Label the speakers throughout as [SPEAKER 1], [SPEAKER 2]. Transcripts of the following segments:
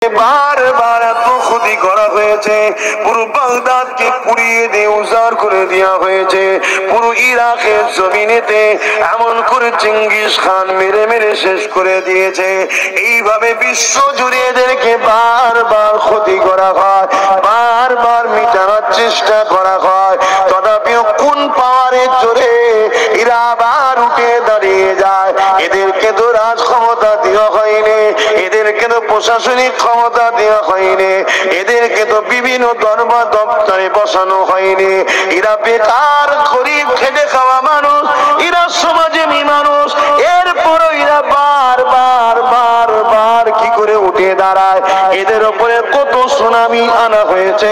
[SPEAKER 1] এদেরকে বারবার এত ক্ষতি করা হয়েছে, পুরো বাগদাদকে পুড়িয়ে দিয়ে উজাড় করে দেওয়া হয়েছে, পুরো ইরাকের জমিনেতে এমন করে চেঙ্গিস খান মেরে মেরে শেষ করে দিয়েছে। এইভাবে বিশ্ব জুড়ে এদেরকে বারবার ক্ষতি করা হয়, বারবার মিটানোর চেষ্টা করা হয়, তথাপিও কোন পাওয়ারের জোরে এরা আবার উঠে দাঁড়িয়ে যায়। এদেরকে তো রাজ ক্ষমতা দেওয়া হয়নি, এদেরকে তো প্রশাসনিক ক্ষমতা দেওয়া হয়নি, এদেরকে তো বিভিন্ন দরবার দপ্তরে বসানো হয়নি। এরা বেকার গরিব খেটে খাওয়া মানুষ, এরা সমাজেরই মানুষ। এরপরও এরা বারবার বারবার কি করে উঠে দাঁড়ায়। এদের উপরে কত সুনামি আনা হয়েছে,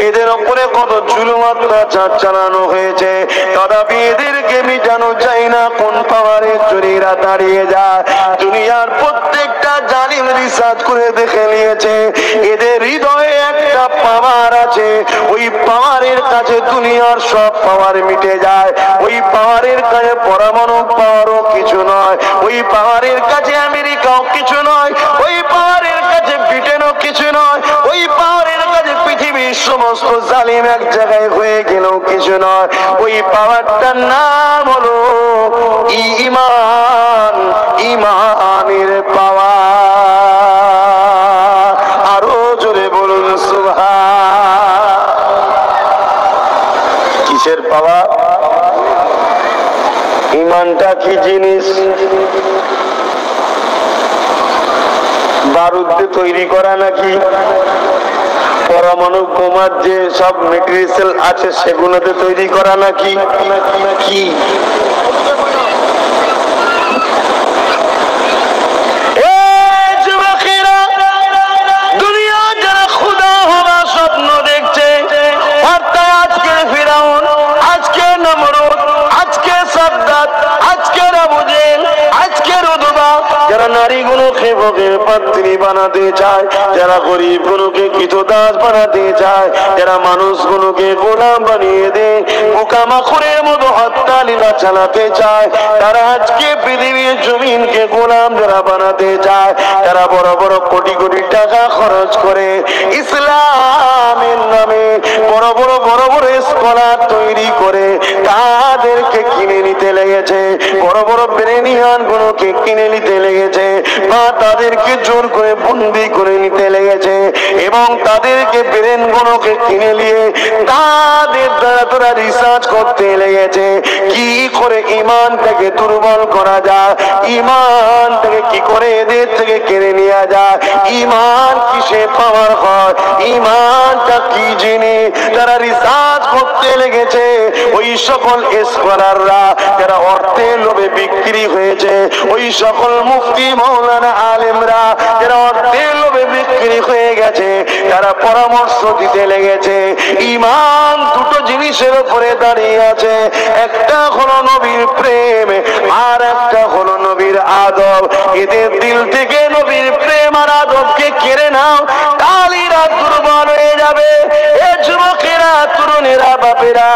[SPEAKER 1] এদের উপরে কত জুলুম অত্যাচার চালানো হয়েছে, তথাপি এদেরকে মিটানো যায় না। কোন পাওয়ারের জোরে এরা দাঁড়িয়ে যায়। দুনিয়ার প্রত্যেকটা জালিম রিসার্চ করে দেখে নিয়েছে, এদের হৃদয়ে একটা পাওয়ার আছে, ওই পাওয়ারের কাছে দুনিয়ার সব পাওয়ার মিটে যায়। ওই পাওয়ারের কাছে পরমাণু পাওয়ারও কিছু নয়, ওই পাওয়ারের কাছে আমেরিকাও কিছু নয়, ওই পাওয়ারের কাছে ব্রিটেনও কিছু নয়, ওই পাওয়ারের কাছে পৃথিবীর সমস্ত জালিম এক জায়গায় হয়ে গেলেও কিছু নয়। ওই পাওয়ারটার নাম হলো ঈমান, ঈমানের পাওয়ার। আরো জোরে বলুন সুবহান। কিসের পাওয়ার? ঈমানটা কি জিনিস? বারুদ দিয়ে তৈরি করা নাকি? পরমাণু বোমার যে সব মেটেরিয়াল আছে সেগুলোতে তৈরি করা নাকি? কি দুনিয়া যারা খুদা হওয়া স্বপ্ন দেখছে, অর্থাৎ আজকে ফিরাউন, আজকে নমরুদ, আজকে সাদ্দাত, আজকে আবু জেহেল, আজকে উতবা, যারা নারীগুলোকে ভোগের পাত্রী বানাতে চায়, যারা গরিবগুলোকে কৃতদাস বানাতে চায়, যারা মানুষগুলোকে গোলাম বানিয়ে দেয়, পোকামাকড়ের মতো হত্যা লীলা চালাতে চায়, তারা আজকে পৃথিবীর জমিনকে গোলাম যারা বানাতে চায়, তারা বড় বড় কোটি কোটি টাকা খরচ করে ইসলামের নামে বড় বড় বড় বড় স্কলার তৈরি করে তাদেরকে কিনে নিতে লেগেছে, বড় বড় ব্রেনিয়ান গুলোকে কিনে নিতে লেগেছে, বা তাদেরকে জোর করে বন্দি করে নিতে লেগেছে, এবং তাদেরকে ব্রেন গুলোকে কিনে নিয়ে তাদের দ্বারা তারা রিসার্চ করতে লেগেছে কি করে ইমানটাকে দুর্বল করা যায়, ইমানটাকে কি করে এদের থেকে কেড়ে নেওয়া যায়, ইমান কিসে পাওয়ার হয়, ইমানটা কি জিনিস, তারা রিসার্চ করতে লেগেছে। ওই সকল স্কলাররা যারা অর্থের লোভে বিক্রি হয়েছে, ওই সকল মুফতি মাওলানা আলেমরা যারা অর্থের লোভে বিক্রি হয়ে গেছে, তারা পরামর্শ দিতে লেগেছে ইমান দুটো জিনিসের উপরে দাঁড়িয়ে আছে, একটা হলো নবীর প্রেম, আর একটা হলো নবীর আদব। এদের দিল থেকে নবীর প্রেম আর আদবকে কেড়ে নাও, তালিরা দুর্বল হয়ে যাবে। এ যুবকেরা, তরুণেরা, বাপেরা,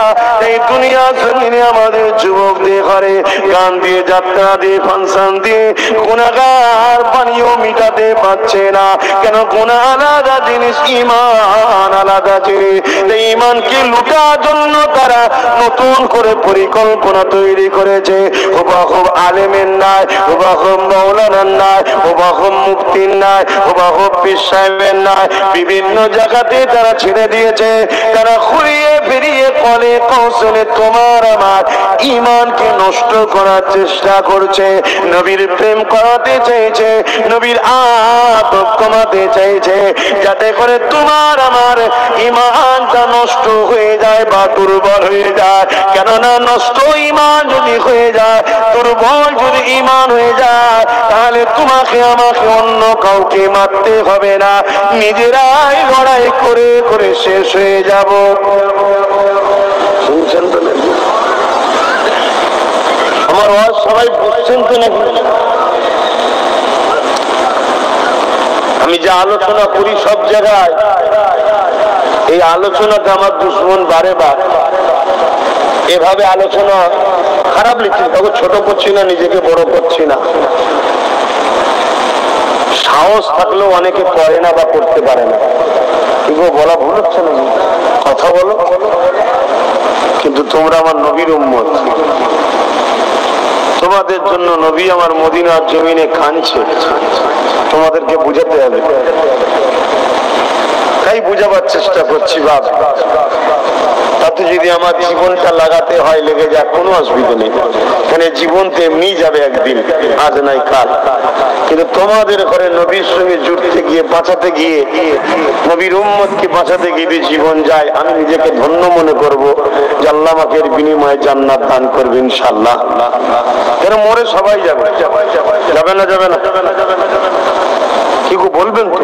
[SPEAKER 1] এই দুনিয়া জমিনে আমাদের যুবকদের ঘরে গান দিয়ে, যাত্রা দিয়ে, ফাংশন দিয়ে গুনাহগার পানিও মিটাতে পারছে না। কেন? গুনাহ আলাদা জিনিস, ঈমান আলাদা জিনিস। এই ঈমানকে লুটার জন্য তারা নতুন করে পরিকল্পনা তৈরি করেছে। হুবহুব আলেমের নাই, হুবহুব মাওলানার নাই, হুবহুব মুফতির নাই, হুবহুব পীর সাহেবের নাই, বিভিন্ন জায়গাতে তারা ছেড়ে দিয়েছে। তারা ঘুরিয়ে ফিরিয়ে কলে কৌশলে তোমার আমার ঈমানকে নষ্ট করার চেষ্টা করছে, নবীর প্রেম করাতে চাইছে, নবীর আদব কমাতে চাইছে, যাতে করে তোমার আমার ঈমানটা নষ্ট হয়ে যায় বা দুর্বল হয়ে যায়। কেননা নষ্ট ঈমান যদি হয়ে যায়, দুর্বল যদি ঈমান হয়ে যায়, তাহলে তোমাকে আমাকে অন্য কাউকে মারতে হবে না, নিজেরাই লড়াই করে করে শেষ হয়ে যাব। শুনছেন তো নাকি? আমার ওয়াজ সবাই বুঝছেন তো নাকি? আমি যে আলোচনা করি সব জায়গায়, এই আলোচনাতে আমার দুশ্মন বারে বার এভাবে আলোচনা খারাপ লিখছি, তবে ছোট করছি না, নিজেকে বড় করছি না। সাহস থাকলেও অনেকে করে না বা করতে পারে না। এগুলো বলা ভুল হচ্ছে না? কথা বলো। কিন্তু তোমরা আমার নবীর উম্মত, তোমাদের জন্য নবী আমার মদিনার জমিনে কাঁদছে, তোমাদেরকে বুঝাতে হবে। তাই বুঝাবার চেষ্টা করছি বাপ, তাতে যদি আমার জীবনটা লাগাতে হয় লেগে যাক, কোনো অসুবিধা নেই। এখানে জীবন তো এমনি যাবে একদিন, আজ নাই কাল। কিন্তু তোমাদের ঘরে নবীর সঙ্গে জুড়তে গিয়ে, বাঁচাতে গিয়ে, নবীর উম্মতকে বাঁচাতে গিয়ে যদি জীবন যায়, আমি নিজেকে ধন্য মনে করব যে আল্লাহ আমাকে এর বিনিময়ে জান্নাত দান করবে ইনশাআল্লাহ। এর মরে সবাই যাবে, যাবে না? যাবে না? কি গো বলবেন তো?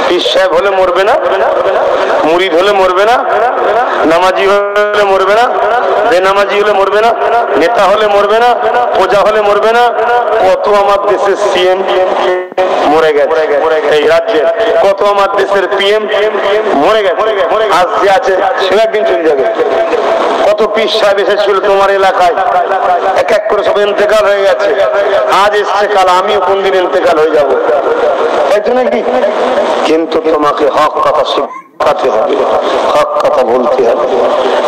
[SPEAKER 1] পীর সাহেব হলে মরবে না, মুরিদ হলে মরবে না, নামাজি হলে মরবে না, বেনামাজি হলে মরবে না, নেতা হলে মরবে না, প্রজা হলে মরবে না। কত আমার দেশের সিএম মরে গেছে এই রাজ্যে, কত আমার দেশের পিএম মরে গেছে, আজ যে আছে সে একদিন চলে যাবে। কত পীর সাহেব এসেছিল তোমার এলাকায়, এক এক করে সব ইন্তেকাল হয়ে গেছে। আজ এসছে, কাল আমিও কোন দিন ইন্তেকাল হয়ে যাবো, তাই তো নাকি? কিন্তু তোমাকে হক কথা শিখাতে হবে, হক কথা বলতে হবে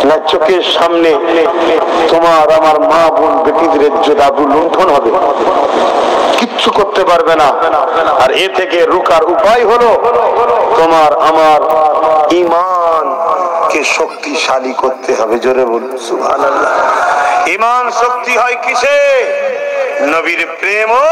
[SPEAKER 1] না। চোখের সামনে তোমার আমার মা বোন বেটিদের ইজ্জত আবরু লুণ্ঠন হবে, কিচ্ছু করতে পারবে না। আর এ থেকে রুকার উপায় হলো তোমার আমার ঈমান কে শক্তিশালী করতে হবে। জোরে বলুন সুবহানাল্লাহ। ঈমান শক্তি হয় কিসে? নবীর প্রেম ও